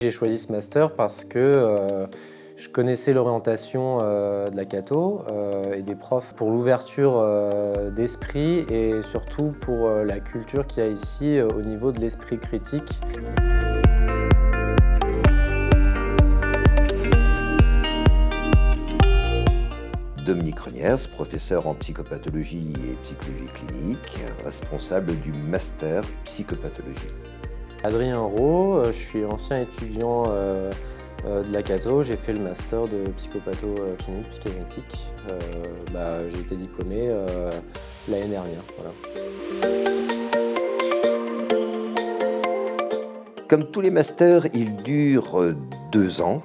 J'ai choisi ce master parce que je connaissais l'orientation de la Cato et des profs pour l'ouverture d'esprit et surtout pour la culture qu'il y a ici au niveau de l'esprit critique. Dominique Reniers, professeur en psychopathologie et psychologie clinique, responsable du master psychopathologie. Adrien Rowe, je suis ancien étudiant de la Cato, j'ai fait le master de psychopatho clinique psychanalytique. J'ai été diplômé l'année dernière. Voilà. Comme tous les masters, il dure 2 ans,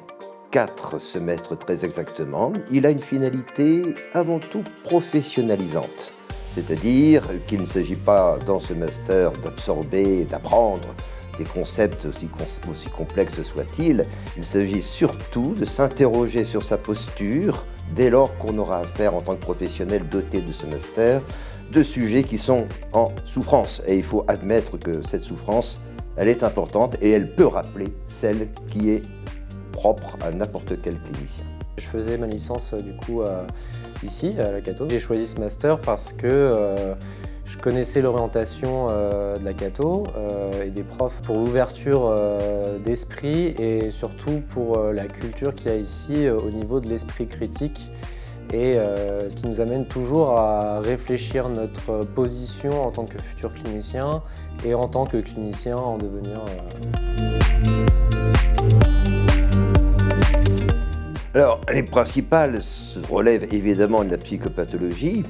4 semestres très exactement. Il a une finalité avant tout professionnalisante. C'est-à-dire qu'il ne s'agit pas dans ce master d'absorber, d'apprendre des concepts aussi complexes soient-ils. Il s'agit surtout de s'interroger sur sa posture dès lors qu'on aura affaire en tant que professionnel doté de ce master de sujets qui sont en souffrance. Et il faut admettre que cette souffrance, elle est importante et elle peut rappeler celle qui est propre à n'importe quel clinicien. Je faisais ma licence ici à la Cato. J'ai choisi ce master parce que je connaissais l'orientation de la Cato et des profs pour l'ouverture d'esprit et surtout pour la culture qu'il y a ici au niveau de l'esprit critique et ce qui nous amène toujours à réfléchir notre position en tant que futur clinicien et en tant que clinicien en devenir. Alors, les principales se relèvent évidemment de la psychopathologie,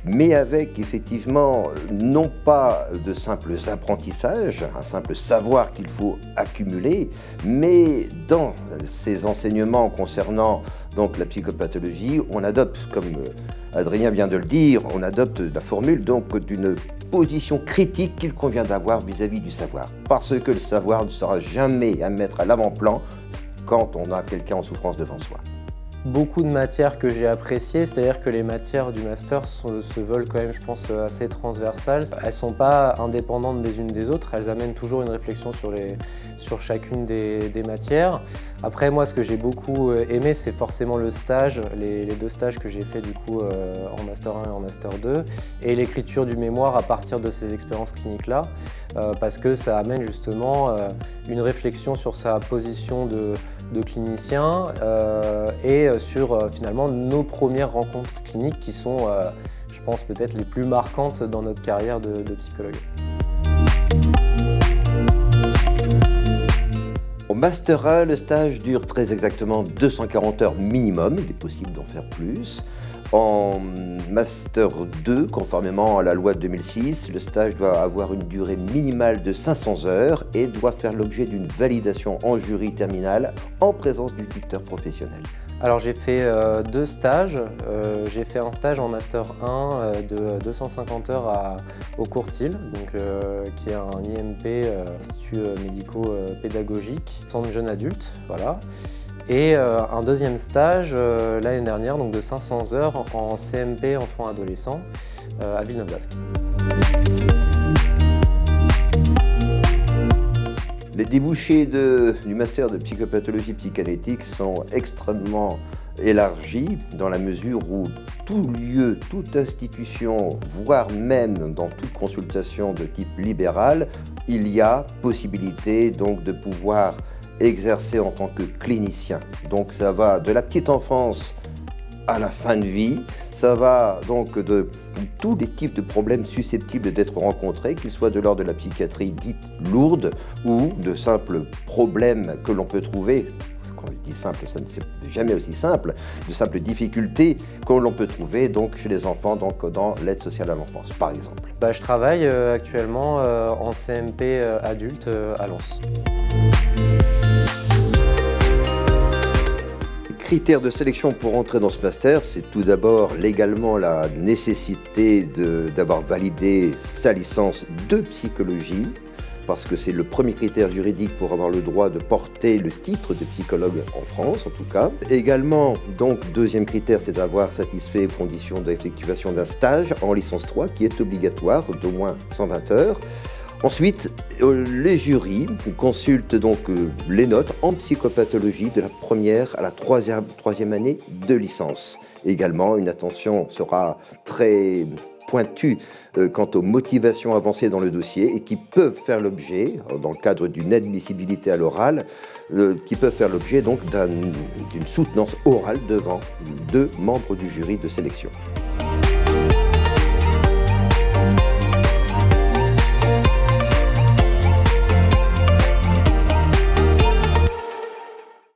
mais avec effectivement non pas de simples apprentissages, un simple savoir qu'il faut accumuler, mais dans ces enseignements concernant donc la psychopathologie, on adopte, comme Adrien vient de le dire, on adopte la formule donc d'une position critique qu'il convient d'avoir vis-à-vis du savoir, parce que le savoir ne sera jamais à mettre à l'avant-plan quand on a quelqu'un en souffrance devant soi. Beaucoup de matières que j'ai appréciées, c'est-à-dire que les matières du master se veulent quand même, je pense, assez transversales. Elles ne sont pas indépendantes des unes des autres, elles amènent toujours une réflexion sur chacune des matières. Après, moi, ce que j'ai beaucoup aimé, c'est forcément le stage, les 2 stages que j'ai fait du coup en Master 1 et en Master 2, et l'écriture du mémoire à partir de ces expériences cliniques-là, parce que ça amène justement une réflexion sur sa position de clinicien et sur finalement nos premières rencontres cliniques qui sont, je pense, peut-être les plus marquantes dans notre carrière de psychologue. Au Master 1, le stage dure très exactement 240 heures minimum, il est possible d'en faire plus. En Master 2, conformément à la loi de 2006, le stage doit avoir une durée minimale de 500 heures et doit faire l'objet d'une validation en jury terminale en présence du tuteur professionnel. Alors j'ai fait 2 stages. J'ai fait un stage en Master 1 de 250 heures au Courtil, qui est un IMP, Institut médico-pédagogique, centre jeunes adultes, voilà. Et un deuxième stage l'année dernière, donc de 500 heures en CMP enfants-adolescents à Villeneuve-d'Ascq. Les débouchés du master de psychopathologie psychanalytique sont extrêmement élargis dans la mesure où tout lieu, toute institution, voire même dans toute consultation de type libéral, il y a possibilité donc de pouvoir exercer en tant que clinicien. Donc ça va de la petite enfance à la fin de vie, ça va donc de tous les types de problèmes susceptibles d'être rencontrés, qu'ils soient de l'ordre de la psychiatrie dite lourde ou de simples problèmes que l'on peut trouver. Quand je dis simple, ça ne c'est jamais aussi simple, de simples difficultés que l'on peut trouver donc chez les enfants donc dans l'aide sociale à l'enfance, par exemple. Je travaille actuellement en CMP adulte à Lens. Critères de sélection pour entrer dans ce master, c'est tout d'abord légalement la nécessité d'avoir validé sa licence de psychologie, parce que c'est le premier critère juridique pour avoir le droit de porter le titre de psychologue en France, en tout cas. Également, donc, deuxième critère, c'est d'avoir satisfait aux conditions d'effectuation d'un stage en licence 3, qui est obligatoire d'au moins 120 heures. Ensuite, les jurys consultent donc les notes en psychopathologie de la première à la troisième année de licence. Également, une attention sera très pointue quant aux motivations avancées dans le dossier et qui peuvent faire l'objet, dans le cadre d'une admissibilité à l'oral, qui peuvent faire l'objet donc d'une soutenance orale devant 2 membres du jury de sélection.